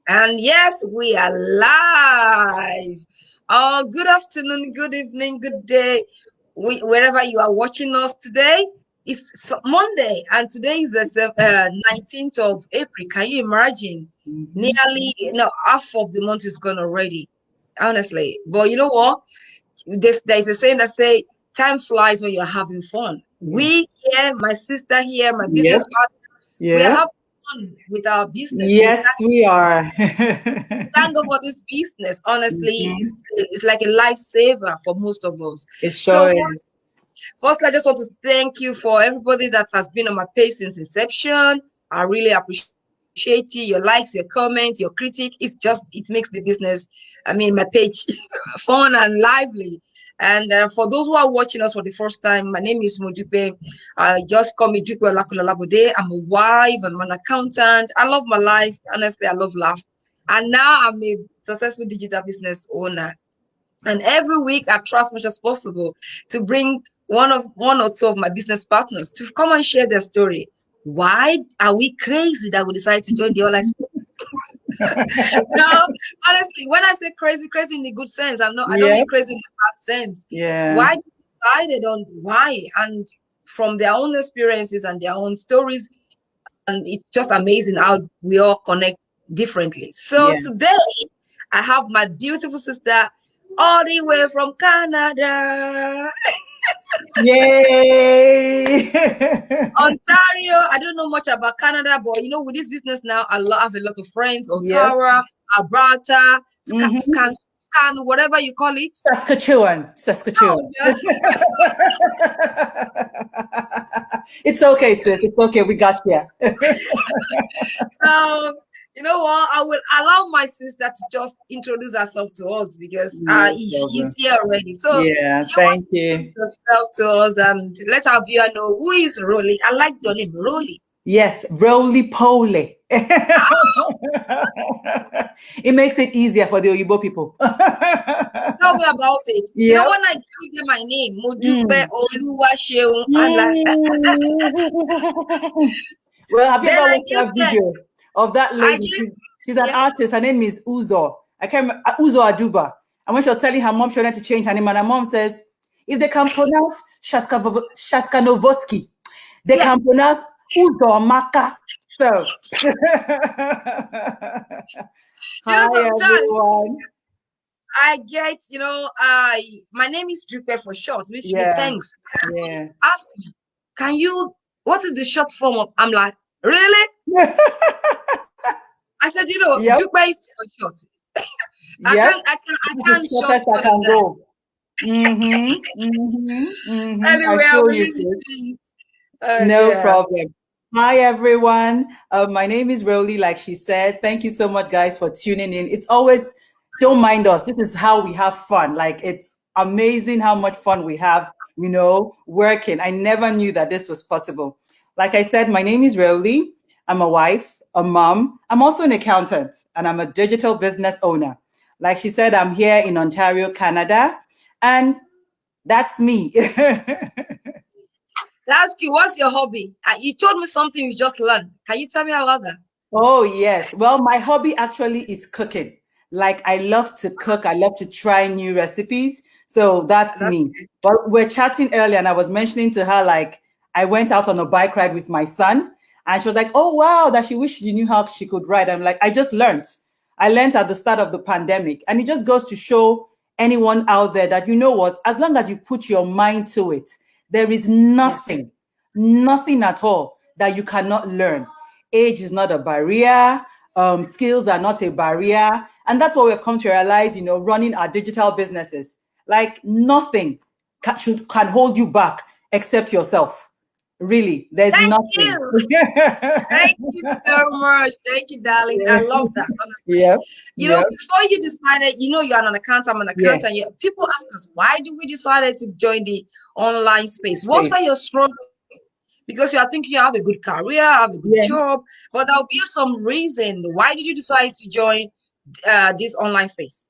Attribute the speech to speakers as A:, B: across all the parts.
A: And yes, we are live. Oh, good afternoon, good evening, good day. Wherever you are watching us today, it's Monday, and today is the 19th of April. Can you imagine? Nearly, half of the month is gone already, honestly. But you know what? There's a saying that say, time flies when you're having fun. We here, my sister here, my
B: Yep.
A: business partner, we are
B: Yeah.
A: having fun with our business.
B: Yes, we are.
A: Thank God for this business. Honestly,
B: Mhm.
A: it's like a lifesaver for most of us.
B: It
A: So
B: sure is.
A: first, I just want to thank you for everybody that has been on my page since inception. I really appreciate you, your likes, your comments, your critique. It makes the business, my page fun and lively. And for those who are watching us for the first time, my name is Dupe. Just call me Dupe Olakunle-Olabode. I'm a wife, I'm an accountant. I love my life. Honestly, I love life. And now I'm a successful digital business owner. And every week I try as much as possible to bring one or two of my business partners to come and share their story. Why are we crazy that we decided to join the online school? Honestly, when I say crazy, crazy in the good sense, I don't mean
B: Yep.
A: crazy in the bad sense.
B: Yeah.
A: Why they decided on why, and from their own experiences and their own stories, and it's just amazing how we all connect differently. So
B: Yeah.
A: today I have my beautiful sister all the way from Canada,
B: Yay.
A: Ontario. I don't know much about Canada, but with this business now, have a lot of friends.
B: Yep.
A: Ottawa, Alberta,
B: Mm-hmm.
A: whatever you call it.
B: Saskatchewan.
A: Oh,
B: Saskatchewan.
A: yeah.
B: It's okay, sis. It's okay. We got you.
A: So, you know what? I will allow my sister to just introduce herself to us because
B: No
A: he's
B: problem.
A: here already. So,
B: Yeah.
A: do you want
B: Thank
A: to
B: you.
A: introduce yourself to us and let our viewer know who is Roli? I like your name, Roli.
B: Yes, roly poly. It makes it easier for the Oyibo people.
A: Tell me about it.
B: Yep.
A: When I give you my name, Modupe
B: Mm.
A: Oluwaseun, I'm like,
B: Mm. Well, have you
A: then
B: ever
A: I
B: watched
A: give
B: that
A: them,
B: video of that
A: I
B: lady?
A: give,
B: She's an
A: yeah.
B: artist. Her name is Uzo. I can't remember, Uzo Aduba. And when she was telling her mom she wanted to change her name, and her mom says, if they can pronounce Shaskanovosky, they
A: Yeah.
B: can pronounce Uzo Maka. So, hi
A: Sometimes
B: everyone.
A: I get, my name is Dupe for short, which means
B: Yeah,
A: thanks.
B: yeah.
A: Ask me, what is the short form of? I'm like, really? I said,
B: Yep,
A: Dupe is for short.
B: yes.
A: I
B: This
A: can't
B: is
A: short
B: shortest I
A: more than
B: can
A: that.
B: go. I
A: Anyway, I
B: feel
A: will
B: you,
A: leave
B: sis.
A: it to you. Oh
B: No
A: dear.
B: problem. Hi, everyone. My name is Roli, like she said. Thank you so much, guys, for tuning in. It's always, don't mind us. This is how we have fun. Like, it's amazing how much fun we have, working. I never knew that this was possible. Like I said, my name is Roli. I'm a wife, a mom. I'm also an accountant, and I'm a digital business owner. Like she said, I'm here in Ontario, Canada, and that's me.
A: Ask you, what's your hobby? You told me something you just learned. Can you tell me about that?
B: Oh, yes. Well, my hobby actually is cooking. Like, I love to cook, I love to try new recipes. So that's
A: That's
B: me. But we're chatting earlier, and I was mentioning to her, like, I went out on a bike ride with my son, and she was like, oh, wow, that she wished she knew how she could ride. I'm like, I just learned. I learned at the start of the pandemic. And it just goes to show anyone out there that, you know what, as long as you put your mind to it, there is
A: yeah.
B: nothing at all that you cannot learn. Age is not a barrier. Skills are not a barrier. And that's what we've come to realize, running our digital businesses. Like nothing can hold you back except yourself. Really, there's
A: Thank
B: nothing.
A: you. Thank you so much. Thank you, darling. I love that, honestly.
B: Yep, yep,
A: Before you decided, you're an accountant, I'm an
B: yeah.
A: accountant. People ask us, why do we decided to join the online space? What's
B: Space.
A: why you're struggling? Because you are thinking you have a good career, have a good
B: Yeah.
A: job, but there'll be some reason. Why did you decide to join this online space?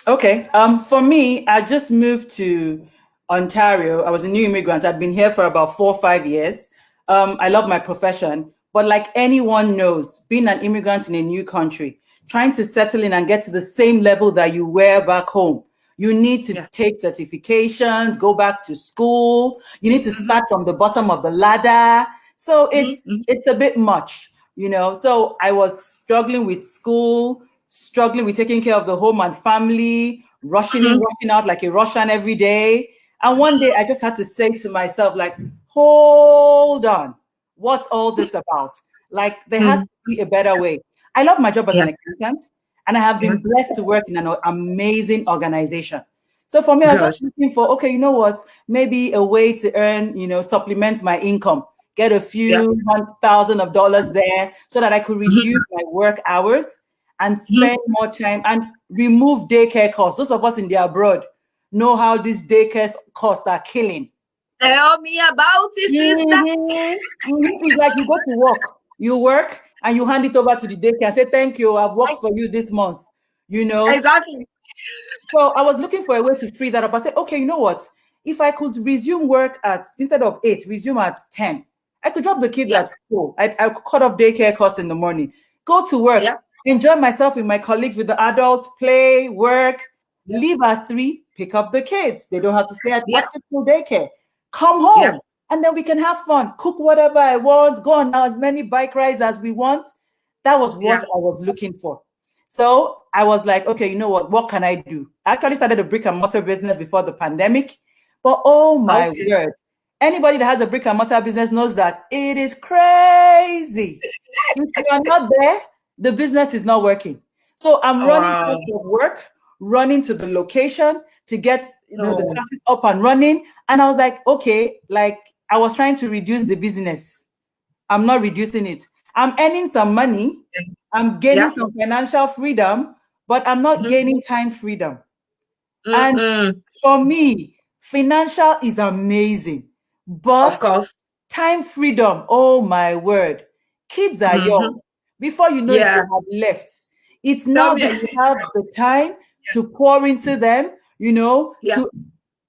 B: Okay. For me, I just moved to Ontario. I was a new immigrant. I've been here for about 4 or 5 years. I love my profession, but like anyone knows, being an immigrant in a new country, trying to settle in and get to the same level that you were back home. You need to
A: Yeah.
B: take certifications, go back to school. You need to
A: Mm-hmm.
B: start from the bottom of the ladder. So
A: Mm-hmm.
B: it's a bit much, you know. So I was struggling with school, struggling with taking care of the home and family, rushing in,
A: Mm-hmm.
B: rushing out like a Russian every day. And one day I just had to say to myself, like, hold on, what's all this about? Like, there has
A: Mm-hmm.
B: to be a better way. I love my job as
A: Yeah.
B: an accountant, and I have
A: Yeah.
B: been blessed to work in an amazing organization. So for me, I was
A: Good.
B: just looking for, okay, you know what, maybe a way to earn, supplement my income, get a
A: Yeah.
B: few thousand of dollars there so that I could reduce
A: Mm-hmm.
B: my work hours and
A: Mm-hmm.
B: spend more time and remove daycare costs. Those of us in the abroad know how these daycare costs are killing.
A: Tell me about it, sister.
B: It's like you go to work, you work, and you hand it over to the daycare and say, thank you, I've worked for you this month, you know.
A: Exactly.
B: So I was looking for a way to free that up. I said, okay, you know what? If I could resume work at, instead of 8, resume at 10, I could drop the kids
A: Yeah.
B: at school. I could cut off daycare costs in the morning, go to work,
A: Yeah.
B: enjoy myself with my colleagues, with the adults, play, work,
A: Yeah.
B: leave at 3, pick up the kids. They don't have to stay at
A: Yeah.
B: after school daycare. Come
A: Yeah.
B: home, and then we can have fun, cook whatever I want, go on as many bike rides as we want. That was what
A: Yeah.
B: I was looking for. So I was like, okay, you know what can I do? I actually started a brick and mortar business before the pandemic, but oh my
A: Okay.
B: word, anybody that has a brick and mortar business knows that it is crazy. If you are not there, the business is not working. So I'm running
A: Wow.
B: out of work, running to the location to get the
A: No.
B: classes up and running. And I was like, okay, like I was trying to reduce the business. I'm not reducing it. I'm earning some money. I'm gaining
A: Yeah.
B: some financial freedom, but I'm not
A: Mm-hmm.
B: gaining time freedom. And
A: Mm-mm.
B: for me, financial is amazing,
A: Of
B: but
A: course.
B: time freedom, oh my word. Kids are young.
A: Mm-hmm.
B: Before you know it, they
A: Yeah.
B: have left. It's
A: Tell
B: now
A: me.
B: that you have the time to pour into them,
A: Yeah.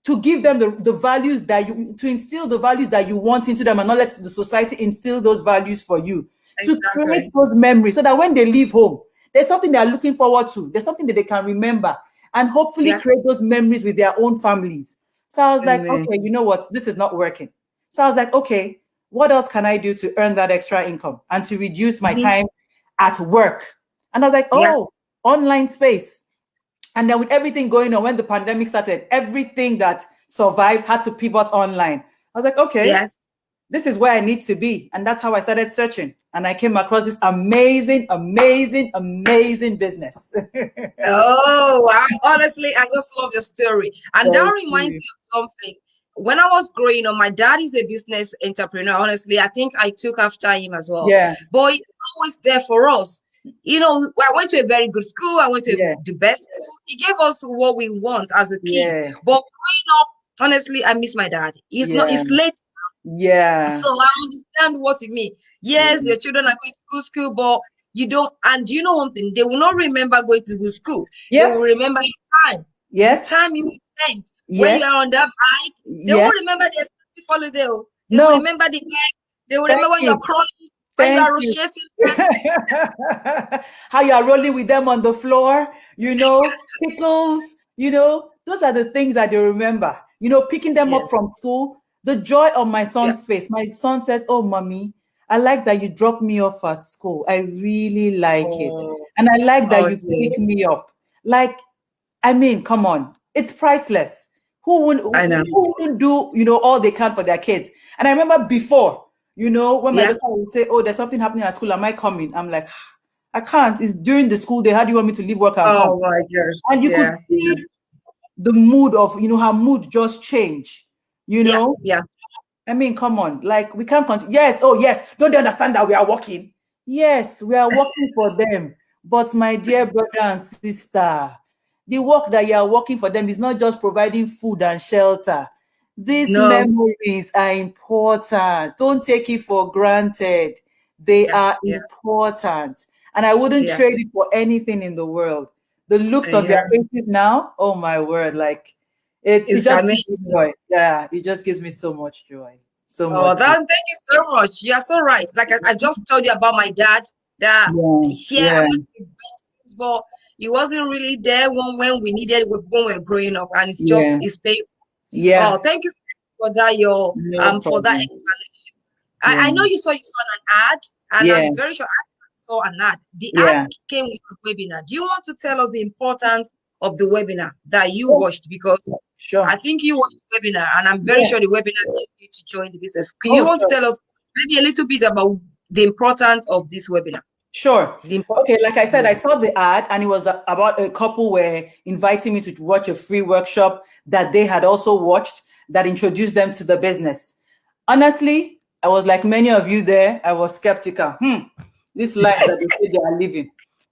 B: to give them the values that to instill the values that you want into them and not let the society instill those values for you. To create
A: Exactly.
B: those memories so that when they leave home, there's something they are looking forward to. There's something that they can remember and hopefully
A: Yeah.
B: create those memories with their own families. So I was like,
A: Amen.
B: okay, you know what? This is not working. So I was like, okay, what else can I do to earn that extra income and to reduce my
A: Mm-hmm.
B: time at work? And I was like,
A: Yeah.
B: oh, online space. And then with everything going on, when the pandemic started, everything that survived had to pivot online. I was like, okay,
A: Yes.
B: this is where I need to be. And that's how I started searching. And I came across this amazing, amazing, amazing business.
A: Oh, wow. Honestly, I just love your story. And that
B: Thank
A: reminds
B: you.
A: me of something. When I was growing up, my dad is a business entrepreneur. Honestly, I think I took after him as well.
B: Yeah,
A: But he's always there for us. I went to a very good school. I went to
B: yeah,
A: the best school. He gave us what we want as a kid.
B: yeah,
A: But growing up, honestly, I miss my dad.
B: yeah,
A: It's late.
B: yeah,
A: So I understand what you mean. Yes,
B: yeah.
A: your children are going to good school, but you don't. And do you know one thing? They will not remember going to good school. They will
B: Yes,
A: remember the
B: yes,
A: time you spent when you
B: yes,
A: are on that bike. They
B: yes.
A: won't remember the expensive holiday. Oh. They will
B: No,
A: remember the bike. They will
B: thank
A: remember when you are
B: you.
A: crawling, when you
B: Thank
A: are
B: you.
A: chasing.
B: How you are rolling with them on the floor, pickles, those are the things that they remember. Picking them up
A: Yes.
B: from school, the joy on my
A: Yeah.
B: son's face. My son says, "Oh, mommy, I like that you drop me off at school. I really like it.
A: Oh,
B: And I like that
A: oh
B: you
A: dear.
B: pick me up." Like, I mean, come on, it's priceless. Who would
A: I know.
B: who wouldn't do all they can for their kids? And I remember before, when my
A: Yeah.
B: daughter would say, "Oh, there's something happening at school. Am I coming?" I'm like, "I can't. It's during the school day. How do you want me to leave work and come?"
A: Oh my gosh.
B: And you could
A: Yeah. Yeah.
B: see the mood of her mood just change. You
A: Yeah.
B: know,
A: Yeah.
B: I mean, come on. Like, we can't continue. Yes, oh yes. Don't they understand that we are working? Yes, we are working for them. But my dear brother and sister, the work that you are working for them is not just providing food and shelter. These
A: No.
B: memories are important. Don't take it for granted. They
A: Yeah.
B: are
A: Yeah.
B: important. And I wouldn't
A: Yeah.
B: trade it for anything in the world. The looks on their
A: Yeah.
B: faces now, oh my word, like it
A: It's
B: just gives me
A: amazing.
B: joy. Yeah, it just gives me so much joy. So
A: Oh,
B: much joy.
A: thank you so much. You are so right. Like I just told you about my dad, that
B: Yeah,
A: here I
B: yeah,
A: went to the best schools, but he wasn't really there when we needed when we were growing up, and
B: Yeah.
A: it's painful.
B: Yeah.
A: Oh, thank you for that, your
B: No
A: for that
B: problem.
A: explanation.
B: Yeah.
A: I know you saw an ad, and
B: Yeah.
A: I'm very sure I saw an ad. The ad
B: Yeah.
A: came with a webinar. Do you want to tell us the importance of the webinar that you
B: Oh,
A: watched? Because I
B: sure.
A: think you watched the webinar, and I'm very
B: Yeah.
A: sure the webinar helped you to join the business. Can you
B: Oh,
A: want to
B: sure.
A: tell us maybe a little bit about the importance of this webinar?
B: Sure.
A: The importance
B: Okay, like I
A: of the
B: said, I
A: webinar.
B: saw the ad and it was about a couple were inviting me to watch a free workshop that they had also watched that introduced them to the business. Honestly, I was like many of you there, I was skeptical. This life that they say they are living.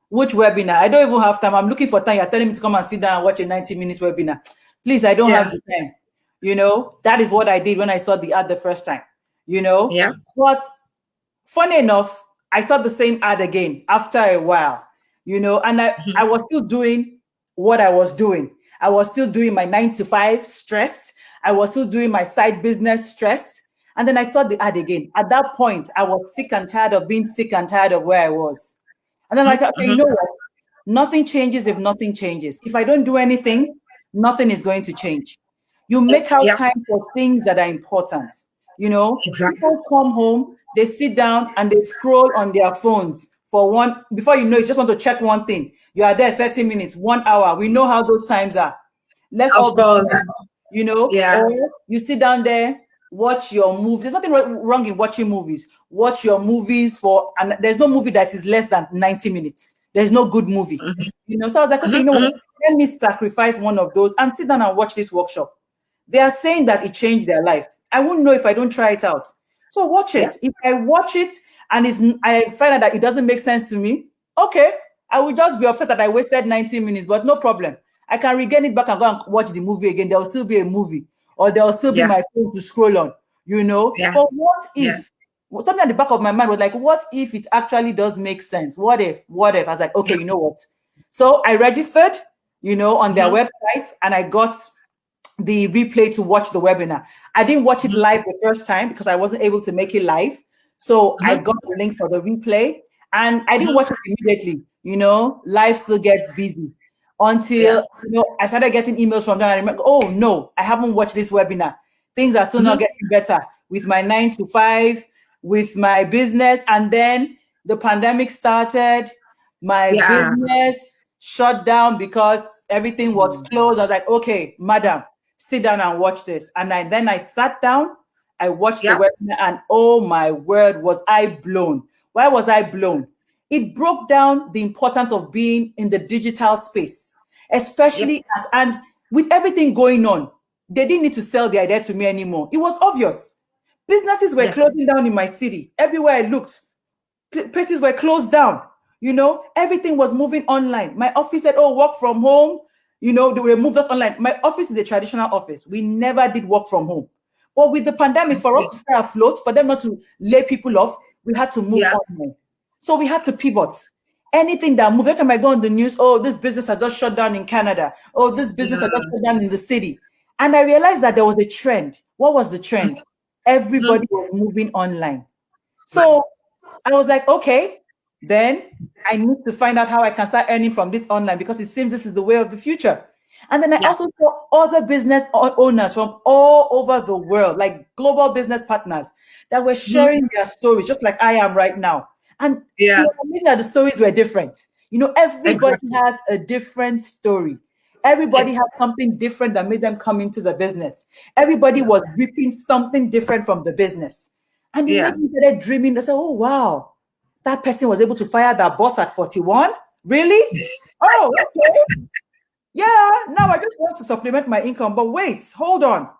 B: Which webinar? I don't even have time. I'm looking for time. You're telling me to come and sit down and watch a 90 minutes webinar. Please, I don't have
A: Yeah,
B: the time. That is what I did when I saw the ad the first time.
A: yeah,
B: But funny enough, I saw the same ad again after a while, and I
A: mhm,
B: was still doing what I was doing. I was still doing my 9 to 5 stressed. I was still doing my side business stressed. And then I saw the ad again. At that point, I was sick and tired of being sick and tired of where I was. And then
A: mhm,
B: like, okay, you
A: mhm.
B: know what? Nothing changes if nothing changes. If I don't do anything, nothing is going to change. You make out
A: Yeah,
B: time for things that are important.
A: exactly.
B: People come home, they sit down and they scroll on their phones for one, before you know, you just want to check one thing. You are there 30 minutes, 1 hour. We know how those times are. Let's
A: Of
B: all be
A: course.
B: honest,
A: Yeah.
B: or you sit down there, watch your movie. There's nothing wrong in watching movies. Watch your movies and there's no movie that is less than 90 minutes. There's no good movie.
A: Mhm,
B: So I was like, okay,
A: mhm,
B: you know what?
A: mhm.
B: Let me sacrifice one of those and sit down and watch this workshop. They are saying that it changed their life. I won't know if I don't try it out. So watch
A: Yeah.
B: it. If I watch it and I find out that it doesn't make sense to me, okay, I will just be upset that I wasted 90 minutes, but no problem. I can regain it back and go and watch the movie again. There will still be a movie, or there will still be
A: Yeah.
B: my phone to scroll on,
A: Yeah.
B: But what
A: Yeah.
B: if? Something at the back of my mind was like, what if it actually does make sense? What if? What if? I was like, okay,
A: Yeah.
B: you know what? So I registered, on their
A: Mhm,
B: website, and I got the replay to watch the webinar. I didn't watch it
A: mhm,
B: live the first time because I wasn't able to make it live. So I
A: mhm,
B: got the link for the replay and I didn't
A: mhm.
B: watch it immediately. Life still gets busy
A: Yeah.
B: until, I started getting emails from them. I remember, oh no, I haven't watched this webinar. Things are still not
A: Mhm.
B: getting better with my 9 to 5, with my business. And then the pandemic started, my
A: Yeah.
B: business shut down because everything was
A: Mm.
B: closed. I was like, okay, madam, sit down and watch this. And then I sat down, I watched the
A: Yeah.
B: webinar, and oh my word, was I blown. Why was I blown? It broke down the importance of being in the digital space,
A: Yep.
B: especially and with everything going on. They didn't need to sell the idea to me anymore. It was obvious. Businesses were
A: Yes.
B: closing down in my city. Everywhere I looked, places were closed down. Everything was moving online. My office said, oh, work from home. They moved us online. My office is a traditional office. We never did work from home. But with the pandemic, for us
A: Okay.
B: to stay afloat, for them not to lay people off, we had to move
A: Yeah.
B: online. So we had to pivot. Anything that moved, every time I go on the news, oh, this business has just shut down in Canada. Oh, this business has
A: Yeah.
B: just shut down in the city. And I realized that there was a trend. What was the trend?
A: Mhm.
B: Everybody was moving online.
A: Right.
B: So I was like, okay, then I need to find out how I can start earning from this online because it seems this is the way of the future. And then I
A: Yeah.
B: also saw other business owners from all over the world, like global business partners, that were
A: Mhm.
B: sharing their stories, just like I am right now. And it
A: Yeah.
B: was amazing that the stories were different. Everybody
A: Exactly.
B: has a different story. Everybody has
A: Yes.
B: something different that made them come into the business. Everybody
A: Yeah.
B: was reaping something different from the business. And it
A: Yeah.
B: made me start dreaming. I said, oh, wow, that person was able to fire that boss at 41? Really? Oh, okay. Yeah, now I just want to supplement my income. But wait, hold on.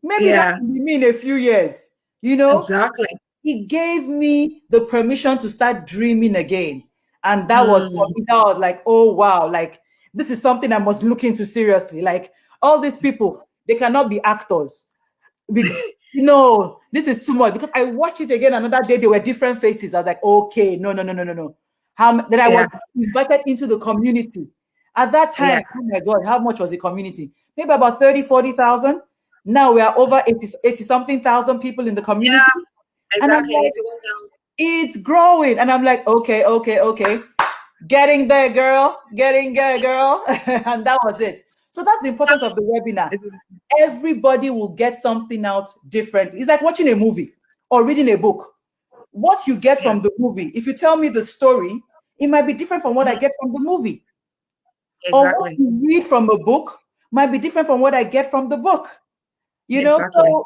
B: Maybe that
A: Yeah.
B: will be me in a few years. You know,
A: Exactly.
B: He gave me the permission to start dreaming again. And that was for
A: Mm.
B: me, that was like, oh, wow, like this is something I must look into seriously. Like all these people, they cannot be actors. Because, this is too much because I watched it again another day. There were different faces. I was like, okay, no, no, no, no, no, no. Then I was
A: Yeah.
B: invited into the community. At that
A: Yeah.
B: time, oh my God, how much was the community? Maybe about 30, 40,000. Now we are over 80 something thousand people in the community.
A: Yeah.
B: And I'm
A: Exactly.
B: like,
A: 81,000.
B: it's growing. And I'm like, okay, okay, okay. Getting there, girl. Getting there, girl. And that was it. So that's the importance of the webinar. Everybody will get something out different. It's like watching a movie or reading a book. What you get from the movie, if you tell me the story, it might be different from what I get from the movie. Or what
A: Exactly.
B: you read from a book might be different from what I get from the book. You know,
A: Exactly.
B: so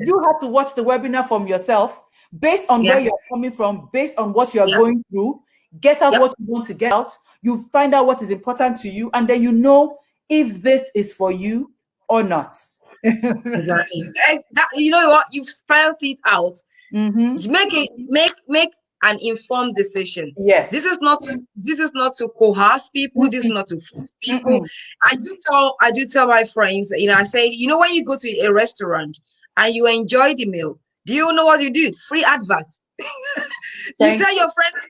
B: you have to watch the webinar from yourself based on where
A: Yeah.
B: you're coming from, based on what you're
A: Yep.
B: going through. Get out
A: Yep.
B: what you want to get out. You find out what is important to you, and then you know if this is for you or not.
A: Exactly. That, you know what? You've spelled it out.
B: Mm-hmm.
A: You make an informed decision. This
B: Yes.
A: is not to coerce people. This is
B: Mm-mm.
A: not to force people.
B: Mm-mm.
A: I do tell my friends, I say, when you go to a restaurant and you enjoy the meal, do you know what you do? Free adverts. You
B: Thank
A: tell your friends,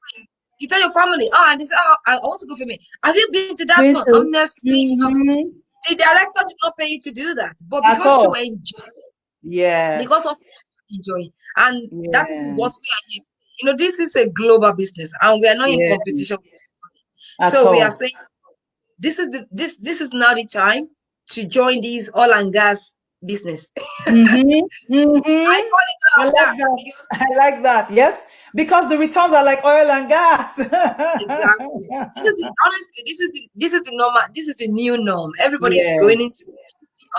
A: you tell your family, oh, and they say, oh, I want to go for me. Have you been to that one?
B: you.
A: Honestly,
B: Mm-hmm.
A: the director did not pay you to do that, but
B: At
A: because you
B: all.
A: enjoy, because of
B: Yes.
A: enjoying, and that is
B: Yeah.
A: what we are here. This is a global business, and we are not in
B: Yeah.
A: competition.
B: At
A: So we are
B: all.
A: saying this is now the time to join these oil and gas business.
B: Mm-hmm.
A: I
B: Mm-hmm.
A: call it oil
B: I
A: and
B: like
A: gas
B: that.
A: because
B: I like that. Yes, because the returns are like oil and gas.
A: exactly this is the normal, this is the new norm. Everybody is
B: Yeah,
A: going into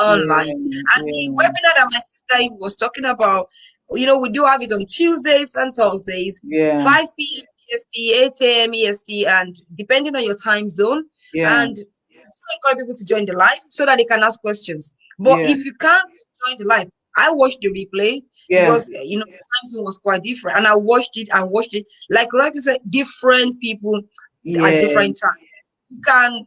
A: online,
B: yeah,
A: and the
B: yeah,
A: webinar that my sister was talking about, we do have it on Tuesdays and Thursdays,
B: yeah,
A: 5 p.m. EST, 8 a.m. EST, and depending on your time zone.
B: yeah,
A: And I encourage people to join the live so that they can ask questions. But
B: yeah,
A: if you can't join the live, I watched the replay
B: yeah,
A: because the time zone was quite different, and I watched it and watched it. Like Rocky said, different people at
B: yeah,
A: different times.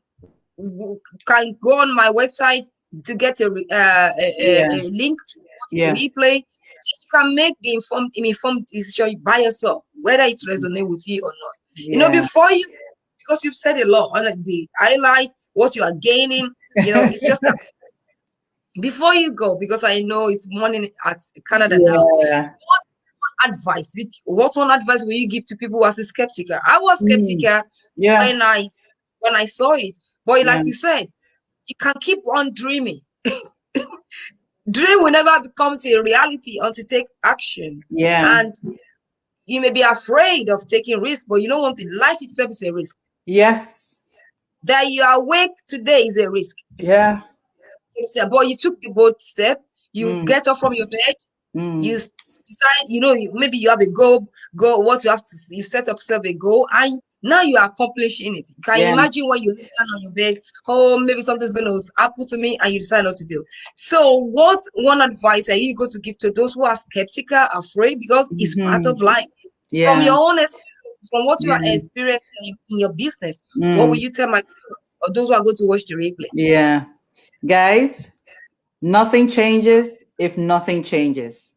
A: You can go on my website to get
B: yeah,
A: a link to watch the
B: yeah.
A: replay. You can make the informed decision by yourself, whether it resonates with you or not.
B: Yeah.
A: Before you, because you've said a lot on the highlight, what you are gaining, it's just that before you go, because I know it's morning at Canada now.
B: Yeah.
A: What one advice will you give to people who are still skeptical? I was
B: Mm.
A: skeptical
B: Yeah.
A: when I saw it, but
B: Yeah.
A: like you said, you can keep on dreaming. Dream will never become to a reality until you take action.
B: Yeah.
A: And you may be afraid of taking risk, but you don't want to. Life itself is a risk.
B: Yes.
A: That you are awake today is a risk.
B: Yeah.
A: But you took the bold step. You
B: Mm.
A: get up from your bed. You
B: Mm.
A: decide, maybe you have a goal, what you have to, you set up yourself a goal, and now you are accomplishing it. You can
B: Yeah.
A: imagine when you lay down on your bed, oh, maybe something's going to happen to me, and you decide not to do. So, what one advice are you going to give to those who are skeptical, afraid, because it's part
B: Mm-hmm.
A: of life? From
B: Yeah.
A: your own experience, from what you are
B: Yeah.
A: experiencing in your business, what will
B: Mm.
A: you tell my viewers or those who are going to watch the replay?
B: Yeah. Guys, nothing changes if nothing changes.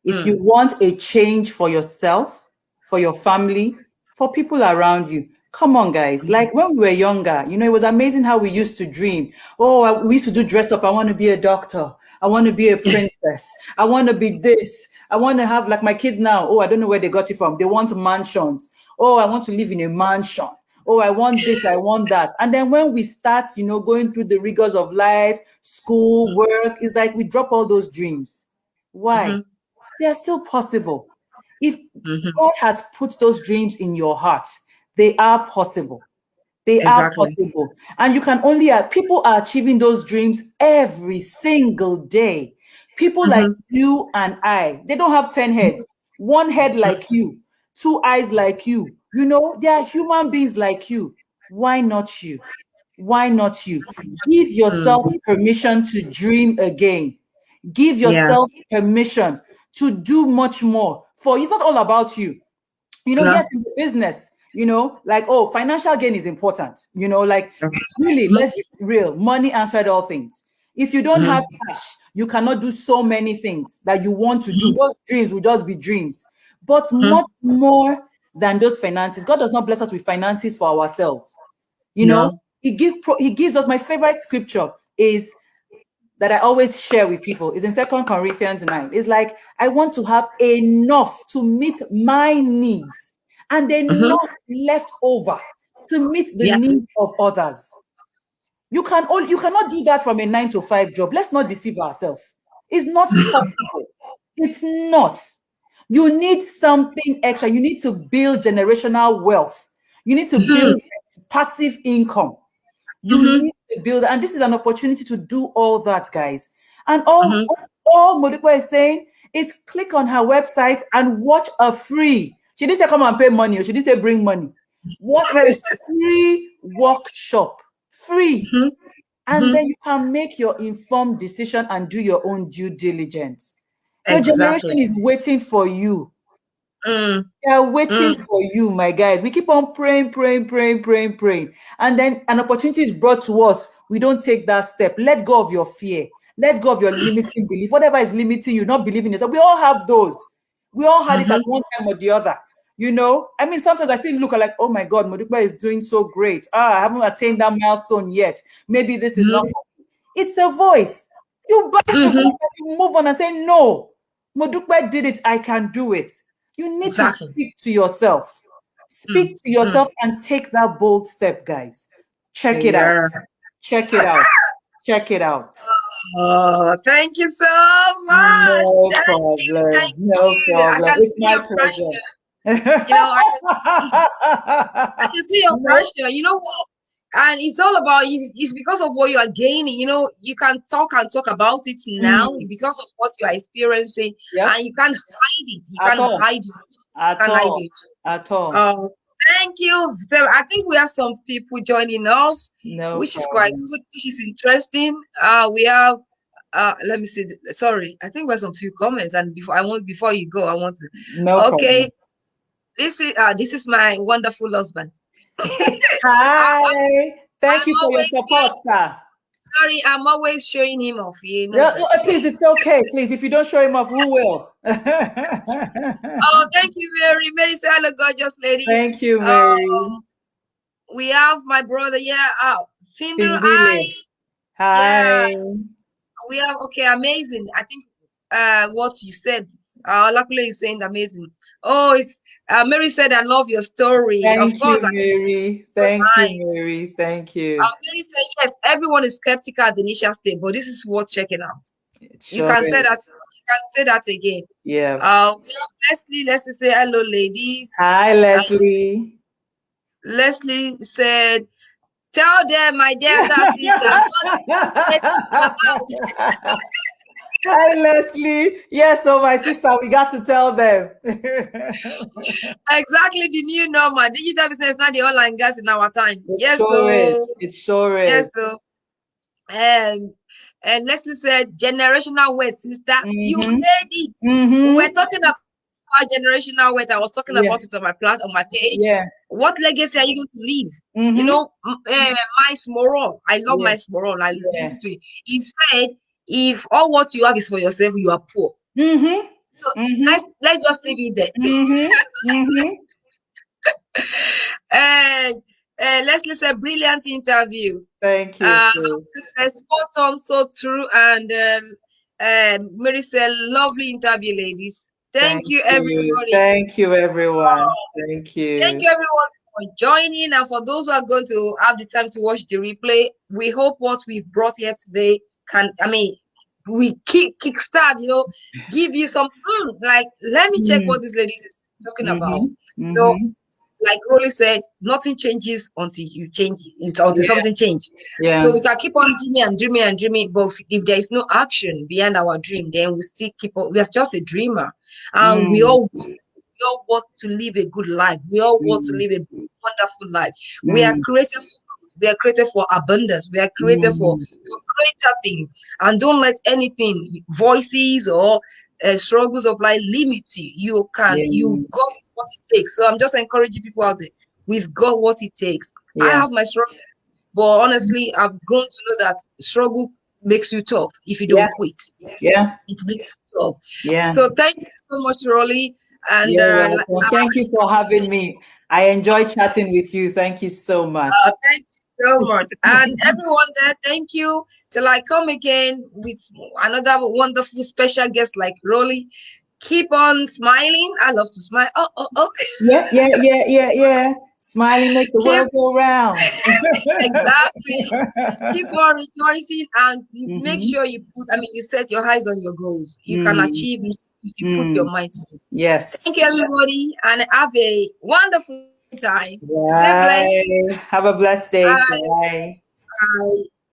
B: If you
A: Mm,
B: want a change for yourself, for your family, for people around you, come on, guys.
A: mm,
B: Like when we were younger, it was amazing how we used to dream. Oh, we used to do dress up. I want to be a doctor. I want to be a princess. I want to be this. I want to have, like my kids now. Oh, I don't know where they got it from. They want mansions. Oh, I want to live in a mansion. Oh, I want this, I want that. And then when we start, going through the rigors of life, school,
A: mm,
B: work, it's like we drop all those dreams. Why?
A: mhm,
B: They are still possible. If
A: mhm.
B: God has put those dreams in your heart, they are possible. They are
A: Exactly.
B: possible. And you can only, people are achieving those dreams every single day. People like
A: Mhm,
B: you and I, they don't have 10 heads, one head like you, two eyes like you. They are human beings like you. Why not you? Why not you? Give
A: mm.
B: yourself permission to dream again. Give
A: Yeah.
B: yourself permission to do much more. For it's not all about you. Yes,
A: No.
B: in the business, like, oh, financial gain is important. Like,
A: Okay.
B: really,
A: Mhm,
B: let's be real. Money answered all things. If you don't have
A: mhm,
B: cash, you cannot do so many things that you want to do.
A: mhm,
B: Those dreams will just be dreams. But
A: mhm.
B: much more than those finances, God does not bless us with finances for ourselves.
A: No.
B: He gives us, my favorite scripture is that I always share with people is in 2 Corinthians 9. It's like, I want to have enough to meet my needs and
A: Mhm,
B: enough left over to meet the
A: Yeah.
B: needs of others. You cannot do that from a 9 to 5 job. Let's not deceive ourselves. It's not possible. It's not. You need something extra. You need to build generational wealth. You need to
A: Mm-hmm.
B: build passive income. You
A: Mm-hmm.
B: need to build, and this is an opportunity to do all that, guys. And
A: Mm-hmm.
B: all Modipo is saying is click on her website and watch a free. She didn't say come and pay money, or she didn't say bring money. Watch a free workshop. Free.
A: Mm-hmm.
B: And
A: Mm-hmm.
B: then you can make your informed decision and do your own due diligence. Your generation
A: Exactly.
B: is waiting for you.
A: Mm.
B: They are waiting
A: Mm.
B: for you, my guys. We keep on praying, praying, praying, praying, praying. And then an opportunity is brought to us. We don't take that step. Let go of your fear. Let go of your limiting belief. Whatever is limiting you, not believing yourself. We all have those. We all had it
A: Mm-hmm.
B: at one time or the other. You know, I mean, sometimes I see look like, oh my God, Modukba is doing so great. I haven't attained that milestone yet. Maybe this is not. It's a voice. You bite the voice
A: Mm-hmm.
B: and you move on and say, no, Modukba did it. I can do it. You need to
A: Exactly.
B: speak to yourself.
A: Mm.
B: Speak to
A: Mm.
B: yourself and take that bold step, guys. Check it out.
A: Yeah.
B: Check it out. Check it out.
A: Oh, thank you so much.
B: No
A: Thank you.
B: problem.
A: Thank
B: No
A: you. I
B: problem.
A: can
B: It's
A: see
B: my
A: your
B: pleasure.
A: pressure. I can see your
B: No.
A: pressure. You know what? And it's all about you. It's because of what you are gaining. You can talk and talk about it now
B: Mm,
A: because of what you are experiencing,
B: yep.
A: and you can't hide it. You
B: At
A: can't
B: all.
A: hide it. You
B: At
A: can't hide
B: all.
A: it.
B: At all.
A: Oh, thank you. So I think we have some people joining us,
B: No
A: which is quite
B: problem.
A: good, which is interesting. We have let me see. Sorry, I think we have some few comments, and before you go, I want to.
B: No
A: Okay,
B: problem.
A: this is my wonderful husband.
B: Hi. Thank
A: I'm
B: you for your
A: always
B: support, sir.
A: sorry. I'm always showing him off. He knows
B: Yeah,
A: that.
B: please, it's okay. Please, if you don't show him off, who will?
A: Oh, thank you, Mary. Mary, say hello, gorgeous ladies.
B: Thank you, Mary.
A: Um, we have my brother. Yeah, Finder.
B: Pindile.
A: Yeah,
B: Hi.
A: we have. Okay, amazing. I think what you said. Olakunle is saying amazing. Oh, it's Mary said, I love your story. Of
B: Thank you,
A: course, I
B: Mary.
A: so
B: Thank you,
A: nice.
B: Mary. Thank you.
A: Mary said, yes, everyone is skeptical at the initial stage, but this is worth checking out.
B: It
A: You
B: sure
A: can say
B: is.
A: that. You can say that again.
B: Yeah.
A: We have Leslie. Leslie say hello, ladies.
B: Hi,
A: Uh,
B: Leslie.
A: Leslie said, tell them, my dear sister, what this is about.
B: Hi, Leslie. Yes, so my sister, we got to tell them.
A: Exactly the new normal. Digital business, not the online gas in our time.
B: It
A: Yes,
B: sure is.
A: so
B: It sure is.
A: yes, so and Leslie said, generational wealth, sister. You
B: Mm-hmm.
A: nailed it. We were
B: Mm-hmm.
A: talking about generational wealth. I was talking
B: Yeah.
A: about it on my page.
B: Yeah.
A: What legacy are you going to leave?
B: Mm-hmm.
A: Miles Moron. I love
B: Yeah.
A: Miles Moron. I
B: Yeah.
A: listen to it. He said, if all what you have is for yourself, you are poor.
B: Mm-hmm.
A: So
B: Mm-hmm.
A: let's just leave it there.
B: Mm-hmm. Mm-hmm.
A: And Leslie said, brilliant interview.
B: Thank you, sis.
A: Said, spot on, so true. And Mary said, lovely interview, ladies. Thank
B: Thank
A: you,
B: you.
A: everybody.
B: Thank you, everyone. Thank
A: Thank
B: you.
A: you, everyone, for joining. And for those who are going to have the time to watch the replay, we hope what we've brought here today we kickstart, give you some, like, let me check
B: Mm.
A: what this lady is talking about.
B: Mm-hmm.
A: You know,
B: Mm-hmm.
A: like Roli said, nothing changes until you change it, until
B: Yeah.
A: something changes. So
B: Yeah.
A: we can keep on dreaming and dreaming and dreaming, but if there is no action behind our dream, then we still keep on. We are just a dreamer, and
B: Mm.
A: we all want to live a good life. We all want to
B: Mm.
A: live a wonderful life. We are
B: Mm.
A: created. We are created for abundance. We are created for
B: Mm.
A: greater things, and don't let anything, voices or struggles of life limit you. You
B: Yeah.
A: got what it takes. So I'm just encouraging people out there. We've got what it takes. I
B: Yeah.
A: have my struggle, but honestly, I've grown to know that struggle makes you tough if you
B: Yeah.
A: don't quit.
B: Yeah.
A: It makes you tough.
B: Yeah.
A: So thank you so much, Rolly. And
B: You're welcome. Thank you for having me. I enjoy chatting with you. Thank you so much.
A: thank you so much. And everyone there, thank you. Till I come again with another wonderful special guest like Rolly. Keep on smiling. I love to smile. Oh.
B: Yeah, yeah, yeah, yeah, yeah. Smiling makes the
A: Keep
B: world go round.
A: exactly. Keep on rejoicing and make
B: Mm-hmm.
A: sure you put, I mean, you set your eyes on your goals. You can
B: Mm,
A: achieve it if you put your
B: mm.
A: mind to it.
B: Yes.
A: Thank you, everybody, and have a wonderful time. Stay blessed.
B: Bye. Have a blessed day.
A: Bye.
B: Bye.
A: Bye.